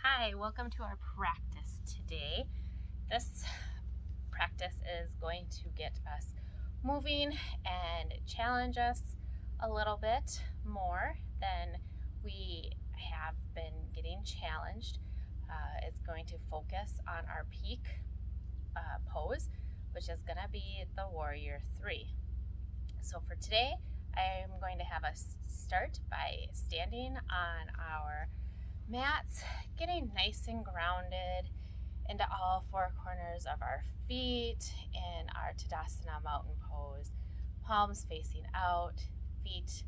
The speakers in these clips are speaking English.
Hi, welcome to our practice today. This practice is going to get us moving and challenge us a little bit more than we have been getting challenged. It's going to focus on our peak pose, which is going to be the Warrior 3. So for today, I'm going to have us start by standing on our mats, getting nice and grounded into all four corners of our feet in our Tadasana mountain pose. Palms facing out, feet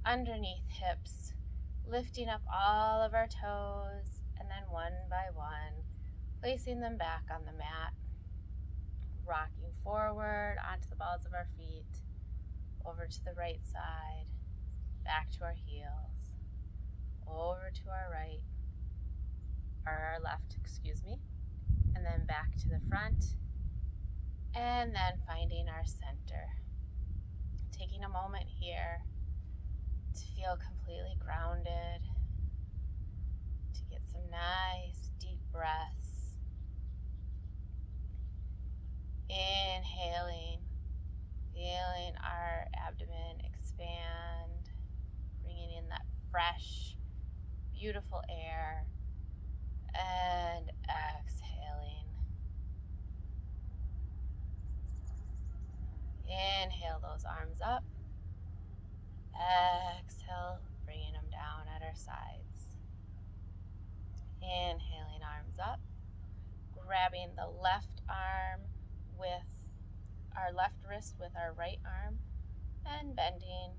underneath hips, lifting up all of our toes, and then one by one, placing them back on the mat, rocking forward onto the balls of our feet, over to the right side, back to our heels, over to our right, or our left, and then back to the front, and then finding our center. Taking a moment here to feel completely grounded, to get some nice deep breaths. Inhaling, feeling our abdomen expand, bringing in that fresh, beautiful air, and exhaling. Inhale those arms up. Exhale, bringing them down at our sides. Inhaling, arms up. Grabbing the left arm with our left wrist with our right arm and bending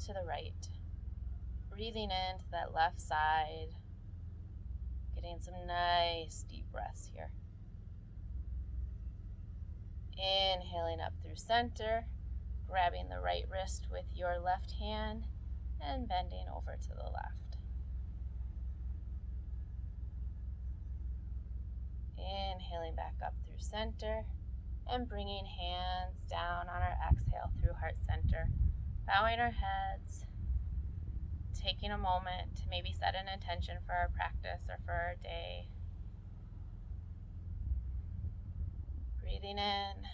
to the right. Breathing into that left side. Getting some nice deep breaths here. Inhaling up through center, grabbing the right wrist with your left hand and bending over to the left. Inhaling back up through center and bringing hands down on our exhale through heart center, bowing our heads, taking a moment to maybe set an intention for our practice or for our day. Breathing in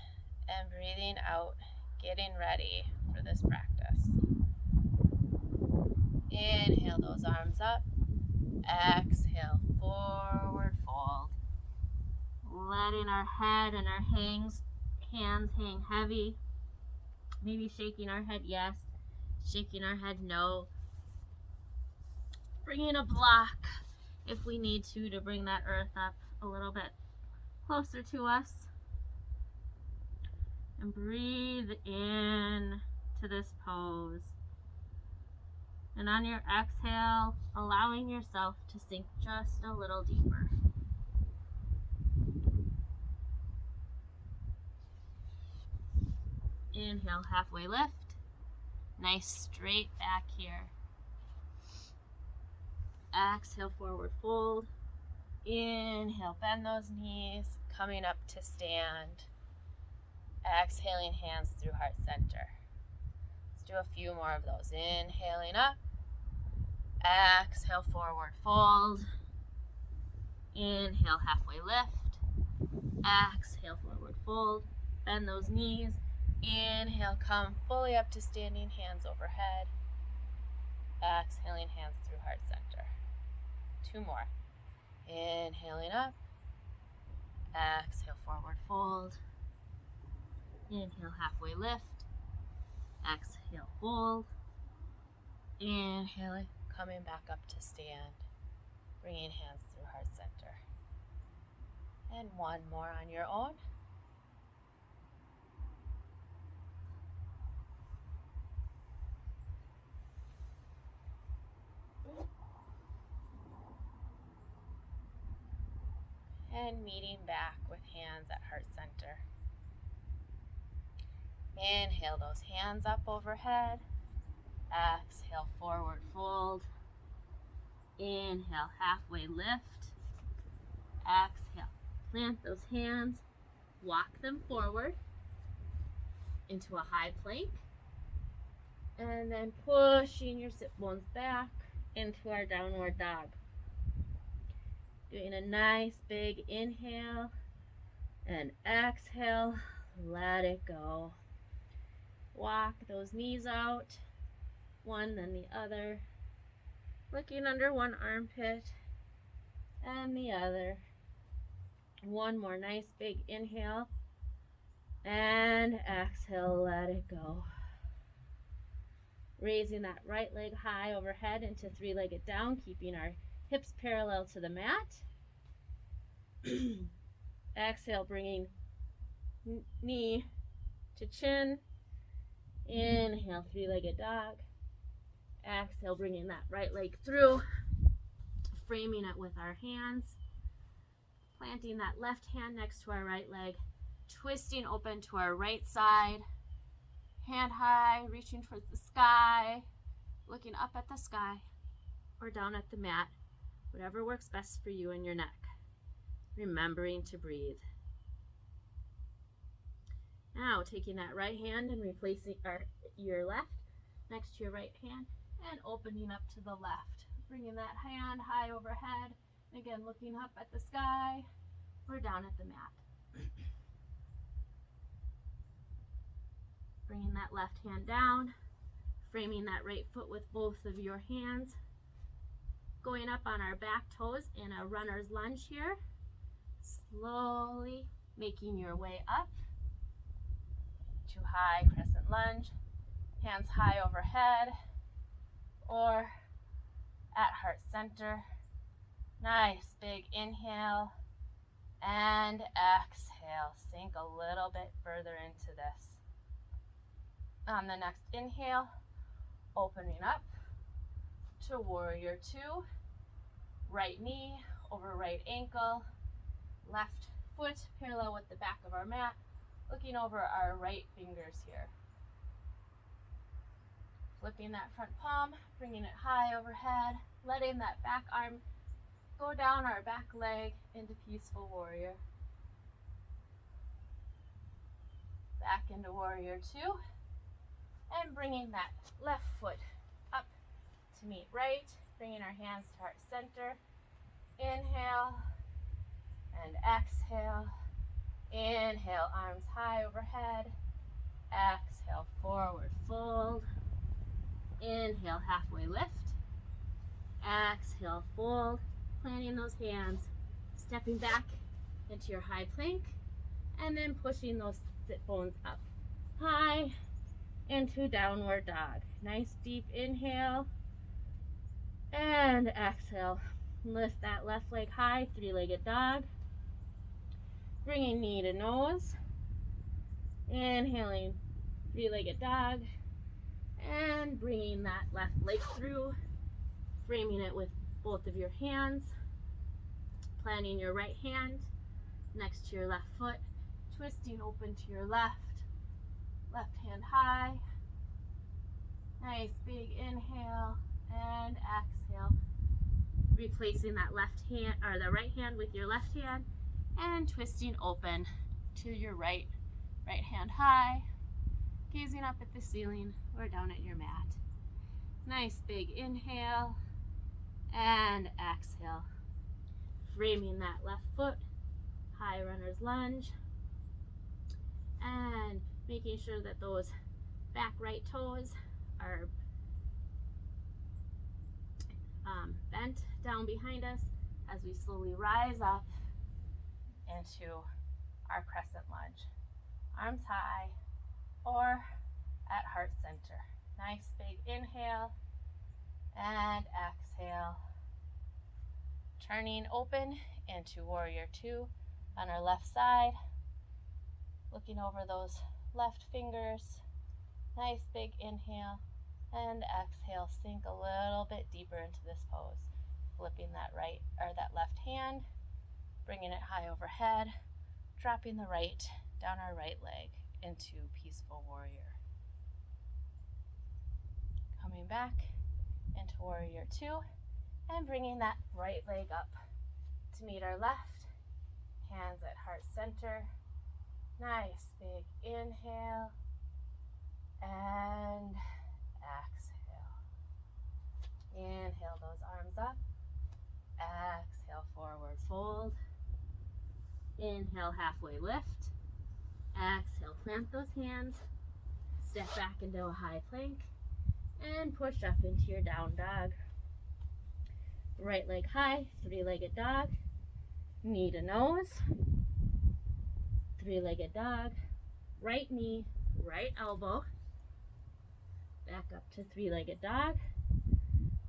and breathing out, getting ready for this practice. Inhale those arms up. Exhale, forward fold. Letting our head and our hands hang heavy. Maybe shaking our head yes, shaking our head no. Bringing a block if we need to bring that earth up a little bit closer to us. And breathe in to this pose. And on your exhale, allowing yourself to sink just a little deeper. Inhale, halfway lift. Nice straight back here. Exhale, forward fold. Inhale, bend those knees, coming up to stand. Exhaling, hands through heart center. Let's do a few more of those. Inhaling up. Exhale, forward fold. Inhale, halfway lift. Exhale, forward fold. Bend those knees. Inhale, come fully up to standing, hands overhead. Exhaling, hands through heart center. Two more. Inhaling up. Exhale, forward fold. Inhale, halfway lift. Exhale, fold. Inhale, coming back up to stand. Bringing hands through heart center. And one more on your own. And meeting back with hands at heart center. Inhale those hands up overhead. Exhale, forward fold. Inhale, halfway lift. Exhale, plant those hands. Walk them forward into a high plank. And then pushing your sit bones back into our downward dog. Doing a nice big inhale and exhale, let it go. Walk those knees out, one then the other, looking under one armpit and the other. One more nice big inhale and exhale, let it go. Raising that right leg high overhead into three-legged down, keeping our hips parallel to the mat. Exhale, bringing knee to chin. Inhale, three-legged dog. Exhale, bringing that right leg through, framing it with our hands. Planting that left hand next to our right leg, twisting open to our right side. Hand high, reaching towards the sky, looking up at the sky or down at the mat, whatever works best for you and your neck. Remembering to breathe. Now taking that right hand and replacing your left next to your right hand and opening up to the left. Bringing that hand high overhead. Again, looking up at the sky or down at the mat. Bringing that left hand down, framing that right foot with both of your hands. Going up on our back toes in a runner's lunge here. Slowly making your way up to high crescent lunge. Hands high overhead or at heart center. Nice big inhale and exhale. Sink a little bit further into this. On the next inhale, opening up to warrior two. Right knee over right ankle. Left foot parallel with the back of our mat. Looking over our right fingers here. Flipping that front palm, bringing it high overhead. Letting that back arm go down our back leg into peaceful warrior. Back into warrior two. And bringing that left foot up to meet right. Bringing our hands to heart center. Inhale and exhale. Inhale, arms high overhead. Exhale, forward fold. Inhale, halfway lift. Exhale, fold. Planting those hands. Stepping back into your high plank. And then pushing those sit bones up high into downward dog. Nice deep inhale and exhale. Lift that left leg high, three-legged dog. Bringing knee to nose. Inhaling, three-legged dog. And bringing that left leg through, framing it with both of your hands. Planting your right hand next to your left foot. Twisting open to your left. Left hand high. Nice big inhale and exhale. Replacing that left hand or the right hand with your left hand and twisting open to your right hand high. Gazing up at the ceiling or down at your mat. Nice big inhale and exhale. Framing that left foot, high runner's lunge. And making sure that those back right toes are bent down behind us as we slowly rise up into our crescent lunge. Arms high or at heart center. Nice big inhale and exhale. Turning open into warrior two on our left side. Looking over those left fingers. Nice big inhale and exhale. Sink a little bit deeper into this pose. Flipping that right or that left hand, bringing it high overhead, dropping the right down our right leg into peaceful warrior. Coming back into warrior two and bringing that right leg up to meet our left. Hands at heart center. Nice big inhale and exhale. Inhale those arms up. Exhale, forward fold. Inhale, halfway lift. Exhale, plant those hands. Step back into a high plank and push up into your down dog. Right leg high, three-legged dog. Knee to nose. Three-legged dog. Right knee, right elbow. Back up to three-legged dog.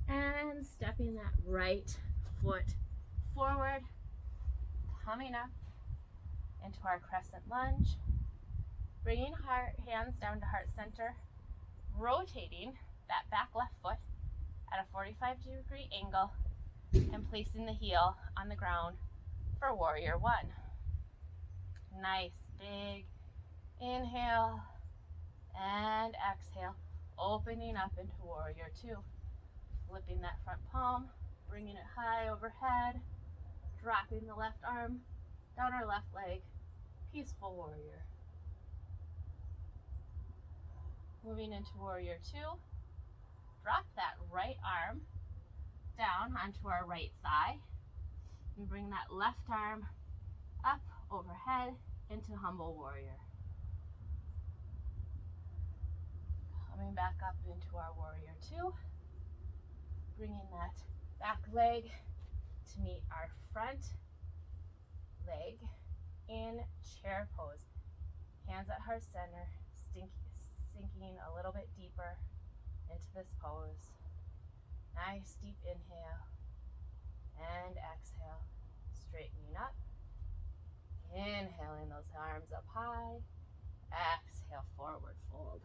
And stepping that right foot forward. Coming up into our crescent lunge. Bringing hands down to heart center. Rotating that back left foot at a 45-degree angle and placing the heel on the ground for warrior one. Nice big inhale and exhale, opening up into warrior two. Flipping that front palm, bringing it high overhead, dropping the left arm down our left leg, peaceful warrior. Moving into warrior two, drop that right arm down onto our right thigh and bring that left arm up overhead into humble warrior. Coming back up into our warrior two, bringing that back leg to meet our front leg in chair pose. Hands at heart center, sinking a little bit deeper into this pose. Nice deep inhale and exhale, straightening up. Inhaling those arms up high. Exhale, forward fold.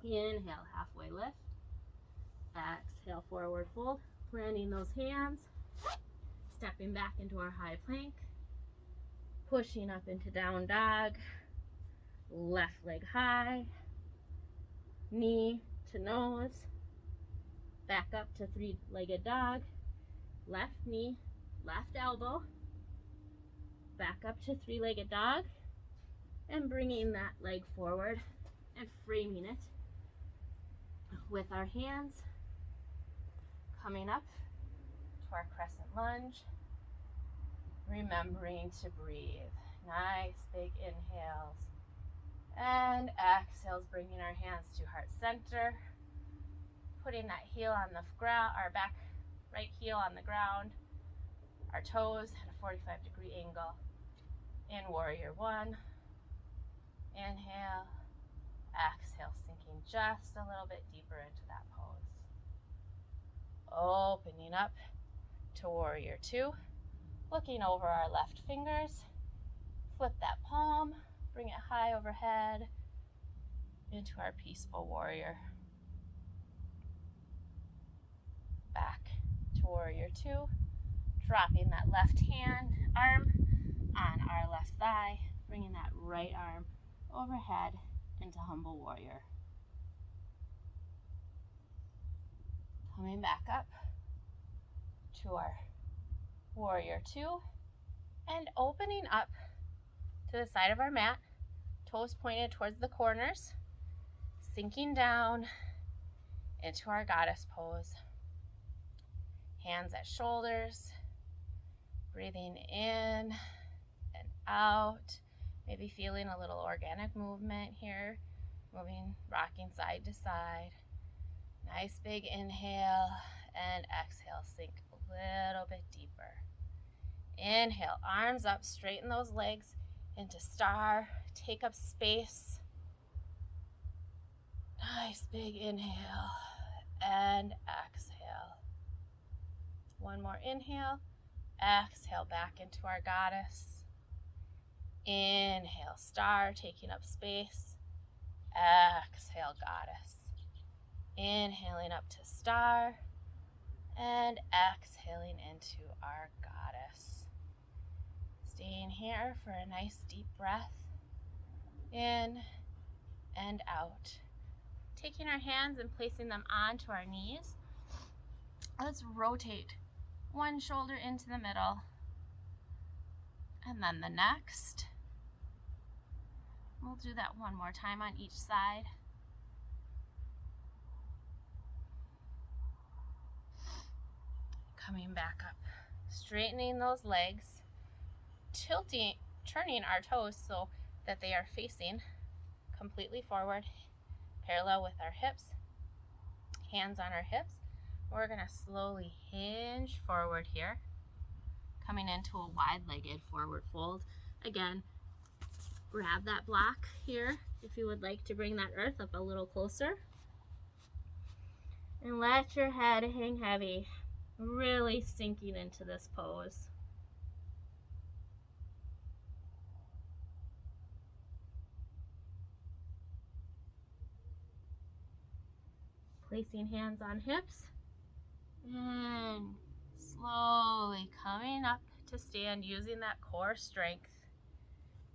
Inhale, halfway lift. Exhale, forward fold. Planting those hands. Stepping back into our high plank. Pushing up into down dog. Left leg high. Knee to nose. Back up to three-legged dog. Left knee, left elbow. Back up to three-legged dog. And bringing that leg forward and framing it with our hands. Coming up to our crescent lunge. Remembering to breathe. Nice big inhales. And exhales, bringing our hands to heart center. Putting that heel on the ground, our back right heel on the ground. Our toes at a 45-degree angle. In warrior one. Inhale. Exhale, sinking just a little bit deeper into that pose. Opening up to warrior two. Looking over our left fingers. Flip that palm. Bring it high overhead into our peaceful warrior. Back to warrior two. Dropping that left arm on our left thigh. Bringing that right arm overhead into humble warrior. Coming back up to our warrior two and opening up to the side of our mat, toes pointed towards the corners, sinking down into our goddess pose. Hands at shoulders, breathing in and out. Maybe feeling a little organic movement here, rocking side to side. Nice big inhale and exhale, sink a little bit deeper. Inhale, arms up, straighten those legs into star, take up space. Nice big inhale and exhale. One more inhale, exhale back into our goddess. Inhale, star, taking up space. Exhale, goddess. Inhaling up to star and exhaling into our goddess. Staying here for a nice deep breath in and out. Taking our hands and placing them onto our knees. Let's rotate one shoulder into the middle and then the next. We'll do that one more time on each side. Coming back up, straightening those legs, turning our toes so that they are facing completely forward, parallel with our hips, hands on our hips. We're going to slowly hinge forward here, coming into a wide-legged forward fold. Again, grab that block here if you would like to bring that earth up a little closer. And let your head hang heavy, really sinking into this pose. Placing hands on hips and slowly coming up to stand using that core strength.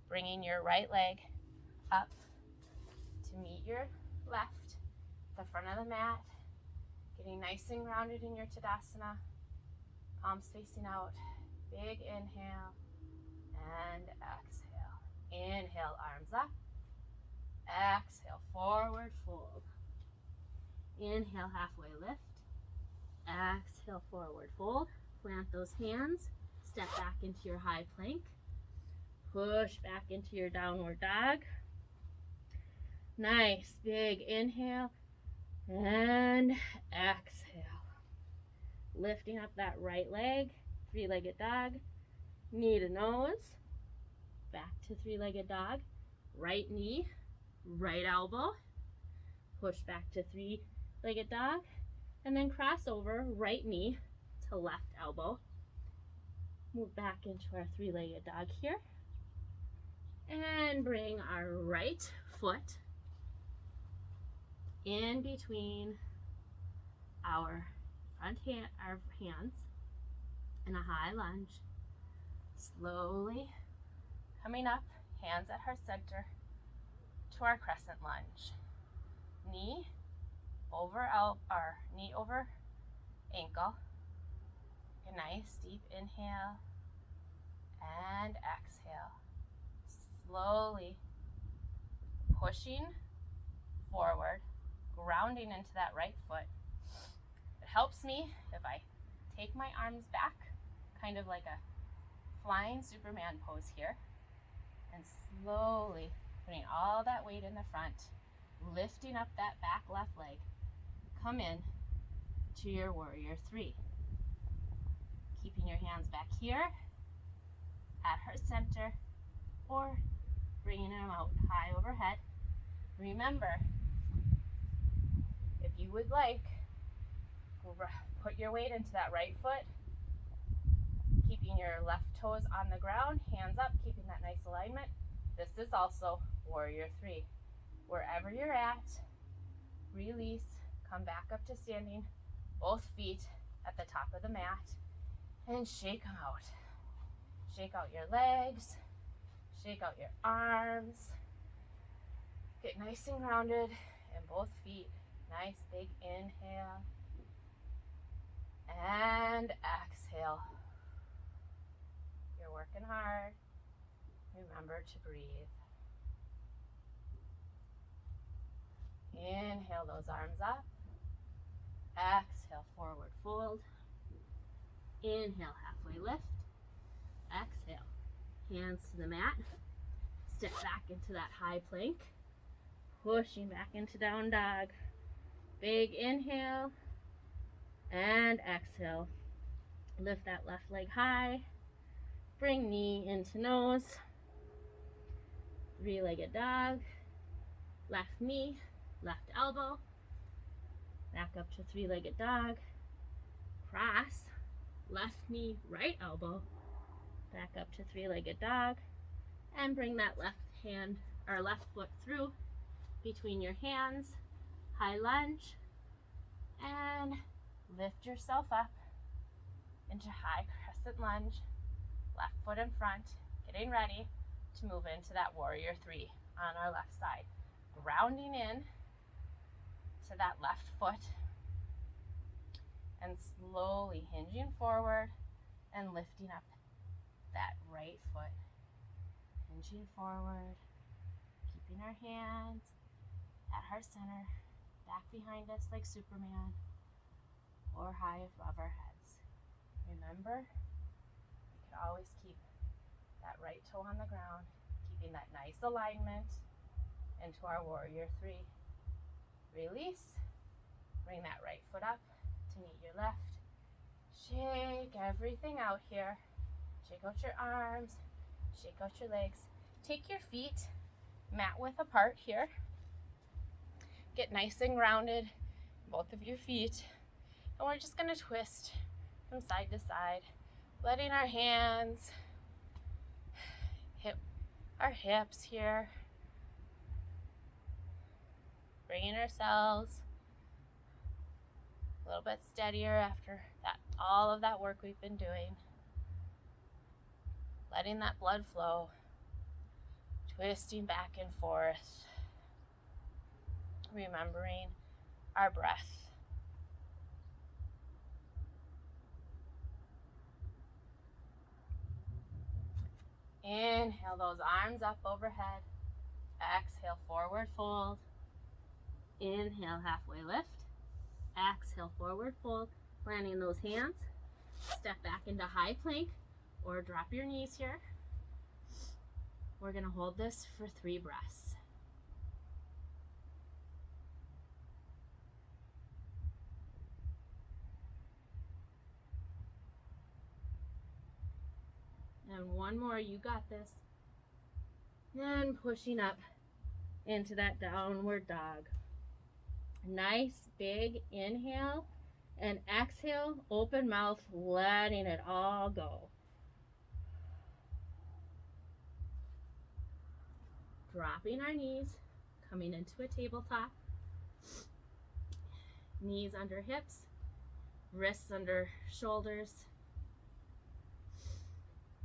Bringing your right leg up to meet your left, the front of the mat. Getting nice and grounded in your Tadasana. Palms facing out. Big inhale and exhale. Inhale, arms up. Exhale, forward fold. Inhale, halfway lift. Exhale, forward fold. Plant those hands. Step back into your high plank. Push back into your downward dog. Nice, big inhale and exhale. Lifting up that right leg, three-legged dog. Knee to nose. Back to three-legged dog. Right knee, right elbow. Push back to three-legged dog. And then cross over, right knee to left elbow. Move back into our three-legged dog here. And bring our right foot in between our hands in a high lunge. Slowly coming up, hands at heart center to our crescent lunge. Knee over knee over ankle. A nice deep inhale and exhale. Slowly pushing forward, grounding into that right foot. It helps me if I take my arms back, kind of like a flying Superman pose here, and slowly putting all that weight in the front, lifting up that back left leg. Come in to your warrior three. Keeping your hands back here at heart center or bringing them out high overhead. Remember, if you would like, put your weight into that right foot, keeping your left toes on the ground, hands up, keeping that nice alignment. This is also warrior three. Wherever you're at, release, come back up to standing, both feet at the top of the mat, and shake them out. Shake out your legs, shake out your arms. Get nice and grounded in both feet. Nice big inhale and exhale. You're working hard. Remember to breathe. Inhale those arms up. Exhale, forward fold. Inhale, halfway lift. Exhale, hands to the mat. Step back into that high plank. Pushing back into down dog. Big inhale and exhale. Lift that left leg high. Bring knee into nose. Three-legged dog. Left knee, left elbow. Back up to three-legged dog. Cross. Left knee, right elbow. Back up to three-legged dog. And bring that left hand or left foot through between your hands. High lunge. And lift yourself up into high crescent lunge. Left foot in front. Getting ready to move into that warrior three on our left side. Grounding in to that left foot and slowly hinging forward and lifting up that right foot. Hinging forward, keeping our hands at heart center, back behind us like Superman or high above our heads. Remember, we can always keep that that right toe on the ground, keeping that nice alignment into our warrior three. Release. Bring that right foot up to meet your left. Shake everything out here. Shake out your arms. Shake out your legs. Take your feet mat width apart here. Get nice and grounded, both of your feet. And we're just going to twist from side to side, letting our hands hit our hips here. Bringing ourselves a little bit steadier after that, all of that work we've been doing. Letting that blood flow, twisting back and forth, remembering our breath. Inhale those arms up overhead. Exhale, forward fold. Inhale, halfway lift. Exhale, forward fold. Landing those hands. Step back into high plank or drop your knees here. We're going to hold this for 3 breaths. And one more, you got this. And pushing up into that downward dog. Nice big inhale and exhale, open mouth, letting it all go. Dropping our knees, coming into a tabletop. Knees under hips, wrists under shoulders.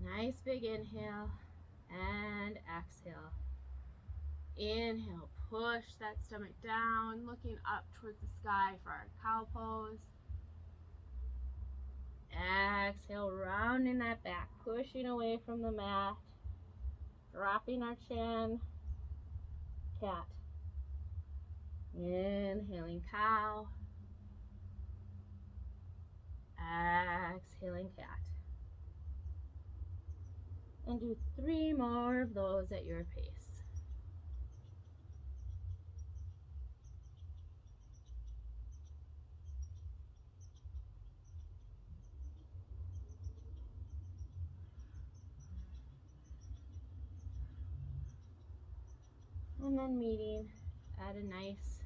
Nice big inhale and exhale. Inhale, push that stomach down, looking up towards the sky for our cow pose. Exhale, rounding that back, pushing away from the mat, dropping our chin, cat. Inhaling cow, exhaling cat. And do 3 more of those at your pace. And then meeting at a nice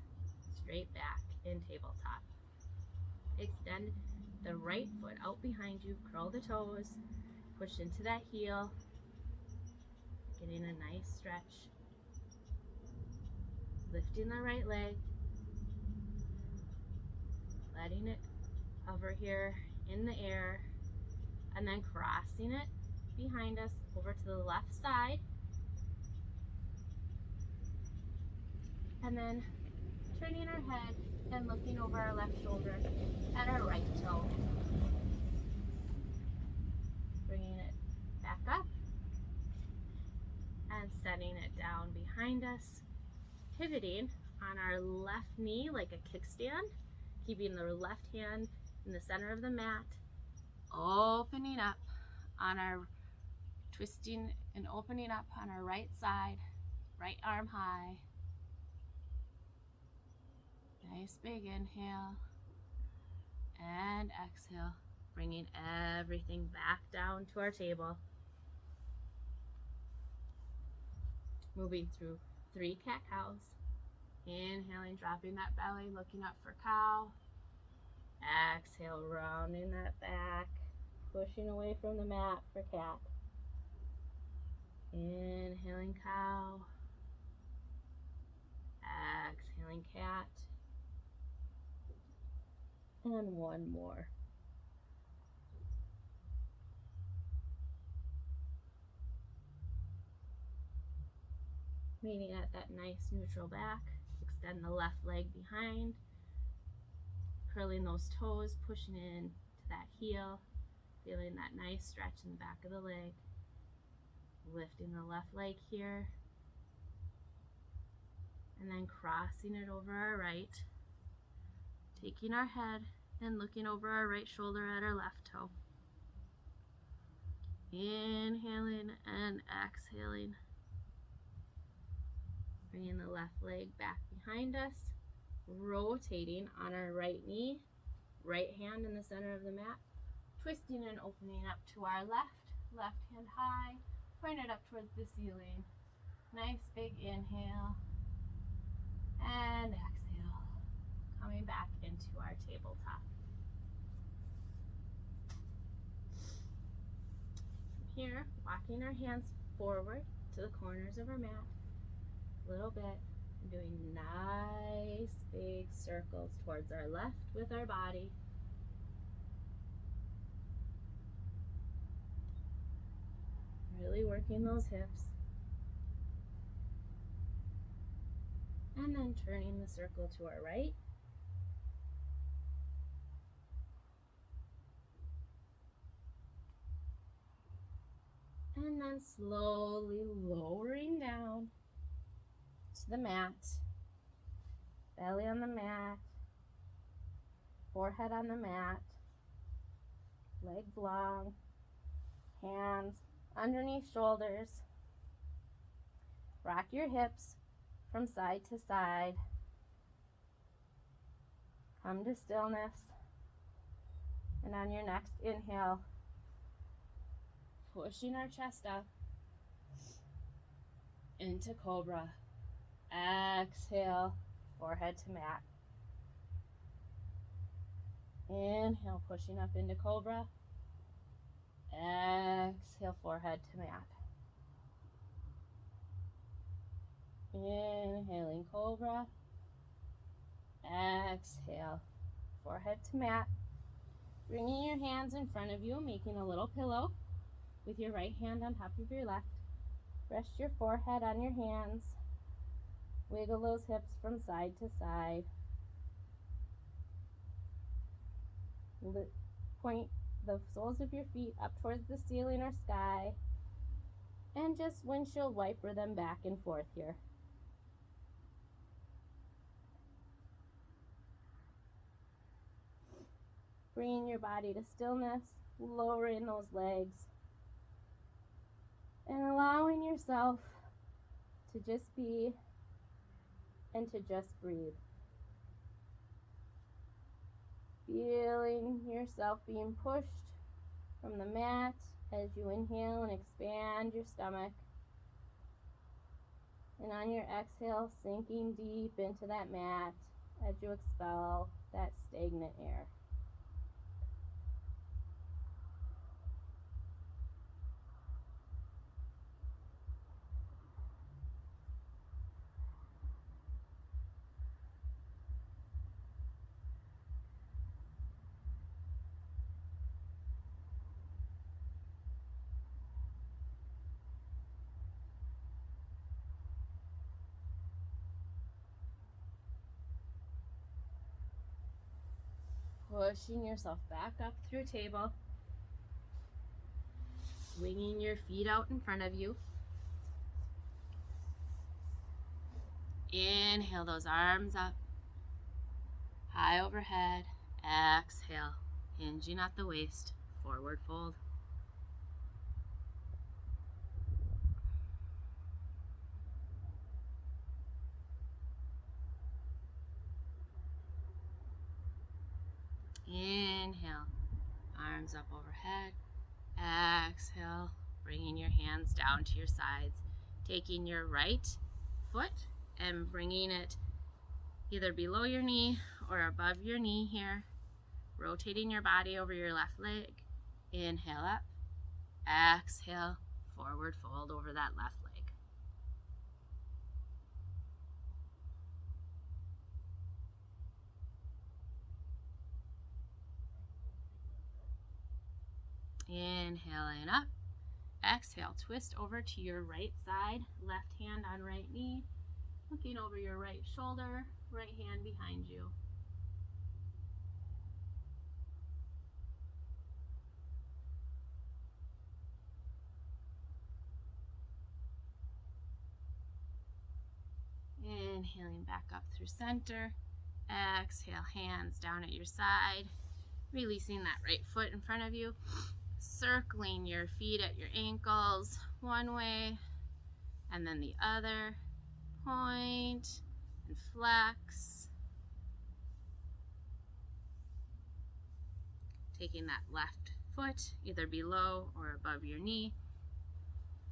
straight back in tabletop. Extend the right foot out behind you, curl the toes, push into that heel, getting a nice stretch. Lifting the right leg, letting it hover here in the air, and then crossing it behind us over to the left side. And then turning our head and looking over our left shoulder at our right toe. Bringing it back up and setting it down behind us. Pivoting on our left knee like a kickstand, keeping the left hand in the center of the mat. Opening up on our, twisting and opening up on our right side, right arm high. Nice big inhale and exhale, bringing everything back down to our table. Moving through 3 cat-cows. Inhaling, dropping that belly, looking up for cow. Exhale, rounding that back, pushing away from the mat for cat. Inhaling cow. Exhaling cat. And one more. Meeting at that nice neutral back. Extend the left leg behind. Curling those toes, pushing in to that heel. Feeling that nice stretch in the back of the leg. Lifting the left leg here. And then crossing it over our right. Taking our head and looking over our right shoulder at our left toe. Inhaling and exhaling. Bringing the left leg back behind us, rotating on our right knee, right hand in the center of the mat, twisting and opening up to our left hand high, pointed up towards the ceiling. Nice big inhale and exhale, coming back into our tabletop. From here, walking our hands forward to the corners of our mat a little bit, and doing nice big circles towards our left with our body. Really working those hips. And then turning the circle to our right. And then slowly lowering down to the mat. Belly on the mat. Forehead on the mat. Legs long. Hands underneath shoulders. Rock your hips from side to side. Come to stillness. And on your next inhale, pushing our chest up into cobra. Exhale, forehead to mat. Inhale, pushing up into cobra. Exhale, forehead to mat. Inhaling cobra. Exhale, forehead to mat. Bringing your hands in front of you, making a little pillow with your right hand on top of your left. Rest your forehead on your hands. Wiggle those hips from side to side. Point the soles of your feet up towards the ceiling or sky. And just windshield wiper them back and forth here. Bringing your body to stillness, lowering those legs, and allowing yourself to just be and to just breathe. Feeling yourself being pushed from the mat as you inhale and expand your stomach. And on your exhale, sinking deep into that mat as you expel that stagnant air. Pushing yourself back up through table. Swinging your feet out in front of you. Inhale those arms up, high overhead. Exhale, hinging at the waist, forward fold. Inhale, arms up overhead. Exhale, bringing your hands down to your sides. Taking your right foot and bringing it either below your knee or above your knee here. Rotating your body over your left leg. Inhale up. Exhale, forward fold over that left leg. Inhaling up. Exhale, twist over to your right side, left hand on right knee, looking over your right shoulder, right hand behind you. Inhaling back up through center. Exhale, hands down at your side, releasing that right foot in front of you. circling your feet at your ankles one way and then the other. Point and flex. Taking that left foot either below or above your knee.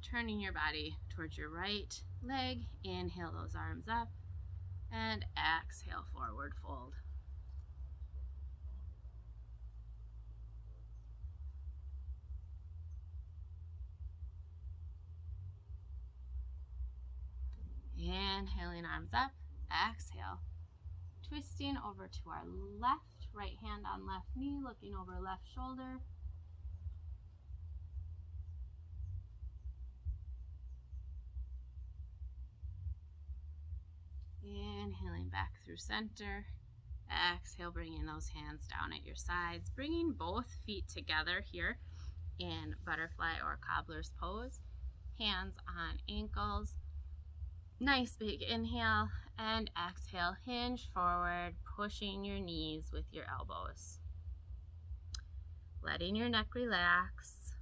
Turning your body towards your right leg. Inhale those arms up and exhale, forward fold. Inhaling, arms up, exhale. Twisting over to our left, right hand on left knee, looking over left shoulder. Inhaling back through center. Exhale, bringing those hands down at your sides. Bringing both feet together here in butterfly or cobbler's pose. Hands on ankles. Nice big inhale and exhale. Hinge forward, pushing your knees with your elbows. Letting your neck relax.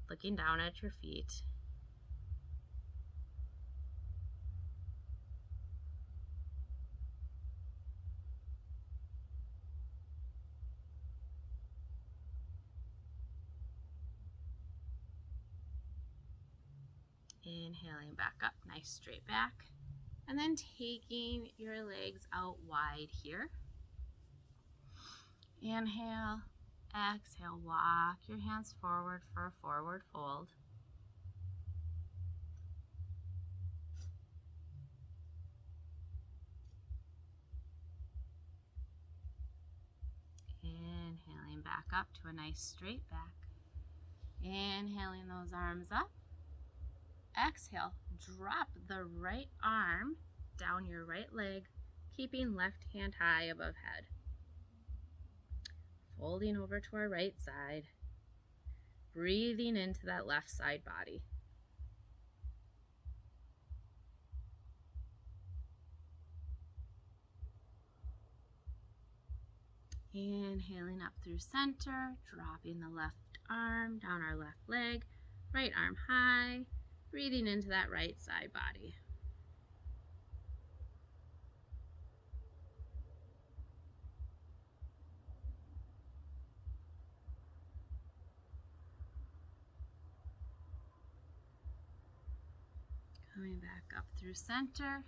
Looking down at your feet. Inhaling back up, nice straight back. And then taking your legs out wide here. Inhale, exhale, walk your hands forward for a forward fold. Inhaling back up to a nice straight back. Inhaling those arms up. Exhale, drop the right arm down your right leg, keeping left hand high above head. Folding over to our right side, breathing into that left side body. Inhaling up through center, dropping the left arm down our left leg, right arm high, breathing into that right side body. Coming back up through center,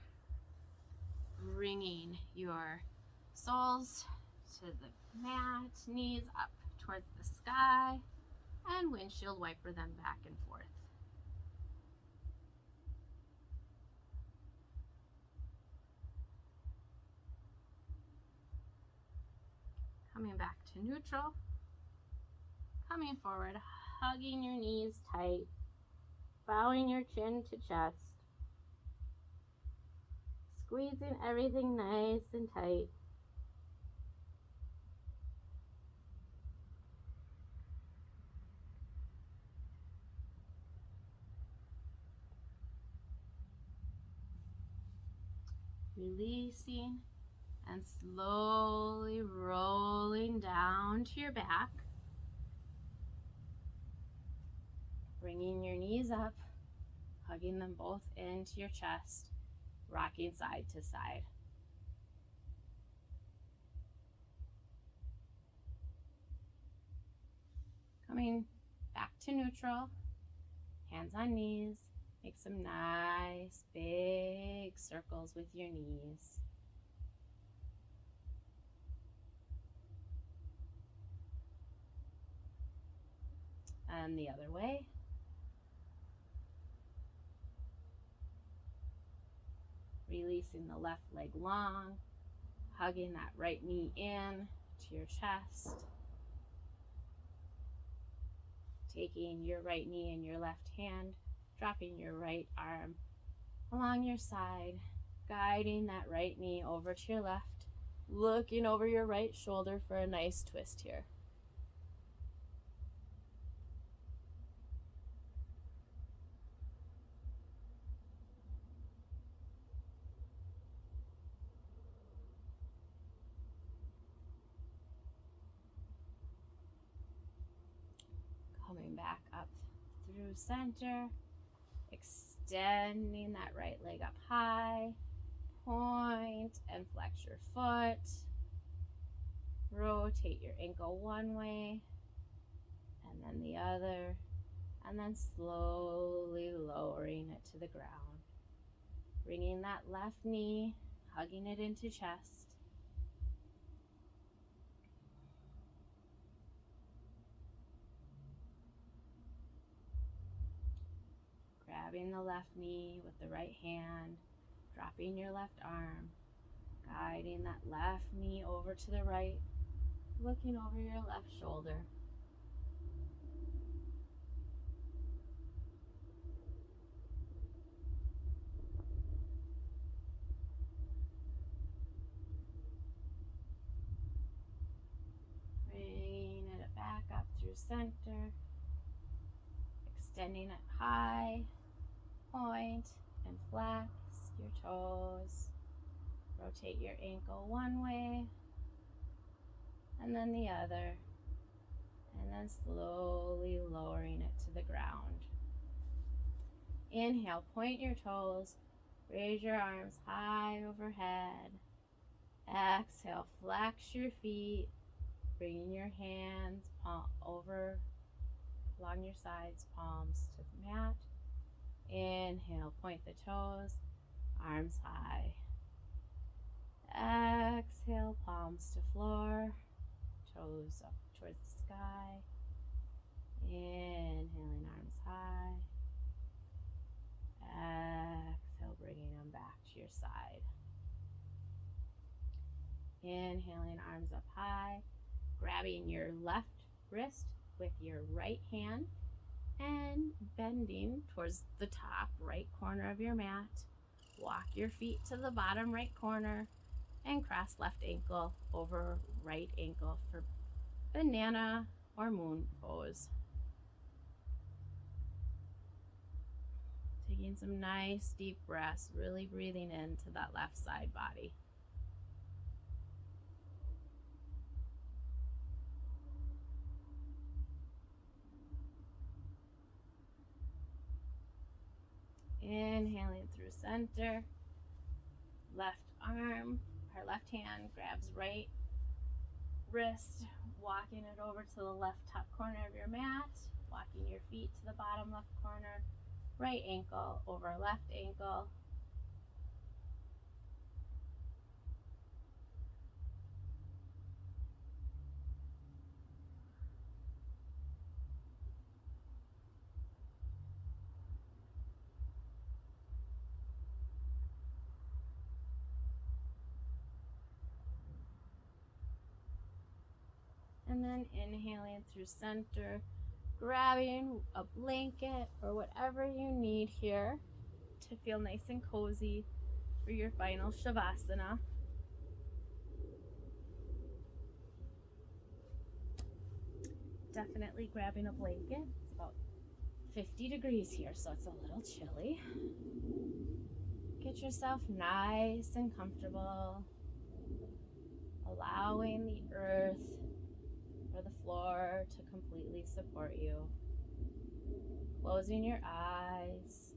bringing your soles to the mat, knees up towards the sky, and windshield wiper them back and forth. Coming back to neutral, coming forward, hugging your knees tight, bowing your chin to chest, squeezing everything nice and tight. Releasing and slowly rolling down to your back. Bringing your knees up, hugging them both into your chest, rocking side to side. Coming back to neutral, hands on knees. Make some nice big circles with your knees. And the other way. Releasing the left leg long, hugging that right knee in to your chest. Taking your right knee in your left hand, dropping your right arm along your side, guiding that right knee over to your left, looking over your right shoulder for a nice twist here. Coming back up through center, extending that right leg up high, point and flex your foot, rotate your ankle one way and then the other, and then slowly lowering it to the ground, bringing that left knee, hugging it into chest. Grabbing the left knee with the right hand, dropping your left arm, guiding that left knee over to the right, looking over your left shoulder. Bringing it back up through center, extending it high, point and flex your toes. Rotate your ankle one way and then the other, and then slowly lowering it to the ground. Inhale, point your toes, raise your arms high overhead. Exhale, flex your feet, bringing your hands over along your sides, palms to the mat. Inhale, point the toes, arms high. Exhale, palms to floor, toes up towards the sky. Inhaling, arms high. Exhale, bringing them back to your side. Inhaling, arms up high, grabbing your left wrist with your right hand and bending towards the top right corner of your mat. Walk your feet to the bottom right corner and cross left ankle over right ankle for banana or moon pose. Taking some nice deep breaths, really breathing into that left side body. Inhaling through center, left arm, or left hand grabs right wrist, walking it over to the left top corner of your mat, walking your feet to the bottom left corner, right ankle over left ankle. And then inhaling through center, grabbing a blanket or whatever you need here to feel nice and cozy for your final Sukhasana. Definitely grabbing a blanket. It's about 50 degrees here, so it's a little chilly. Get yourself nice and comfortable, allowing the earth or the floor to completely support you. Closing your eyes,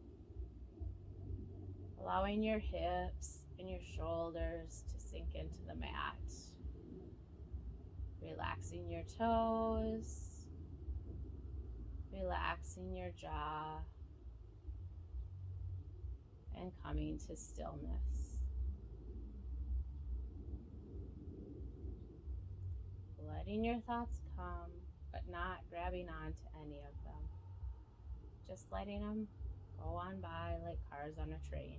allowing your hips and your shoulders to sink into the mat. Relaxing your toes, relaxing your jaw, and coming to stillness. Letting your thoughts come, but not grabbing onto any of them. Just letting them go on by like cars on a train.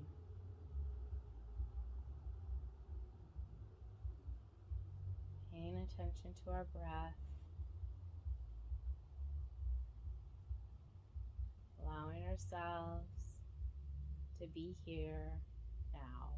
Paying attention to our breath. Allowing ourselves to be here now.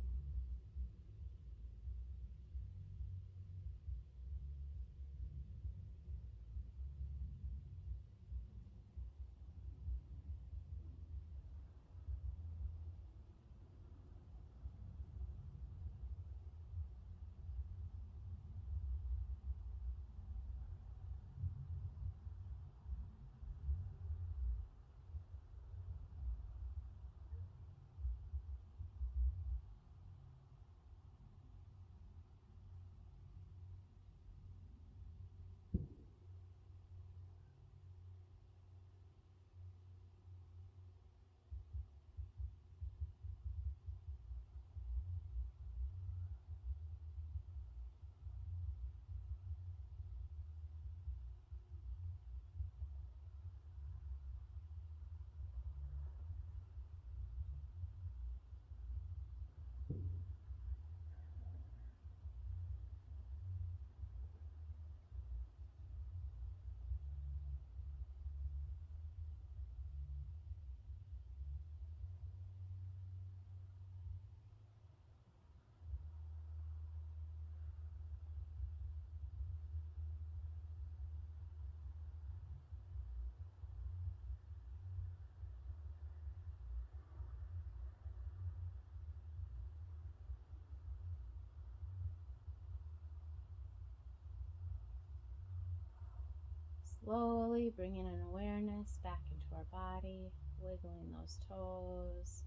Slowly bringing an awareness back into our body, wiggling those toes,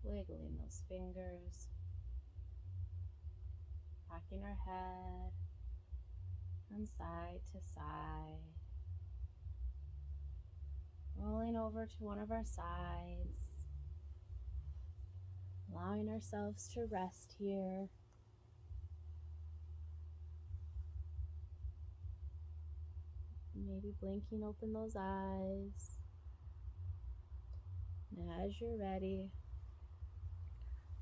wiggling those fingers, rocking our head from side to side, rolling over to one of our sides, allowing ourselves to rest here. Maybe blinking open those eyes. And as you're ready,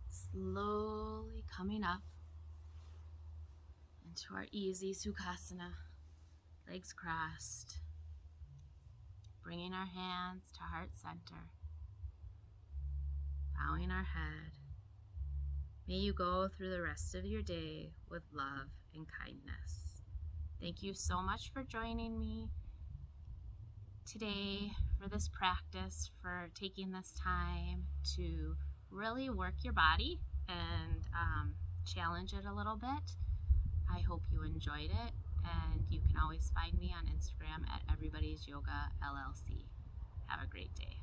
slowly coming up into our easy Sukhasana, legs crossed, bringing our hands to heart center, bowing our head. May you go through the rest of your day with love and kindness. Thank you so much for joining me today for this practice, for taking this time to really work your body and challenge it a little bit. I hope you enjoyed it, and you can always find me on Instagram at Everybody's Yoga LLC. Have a great day.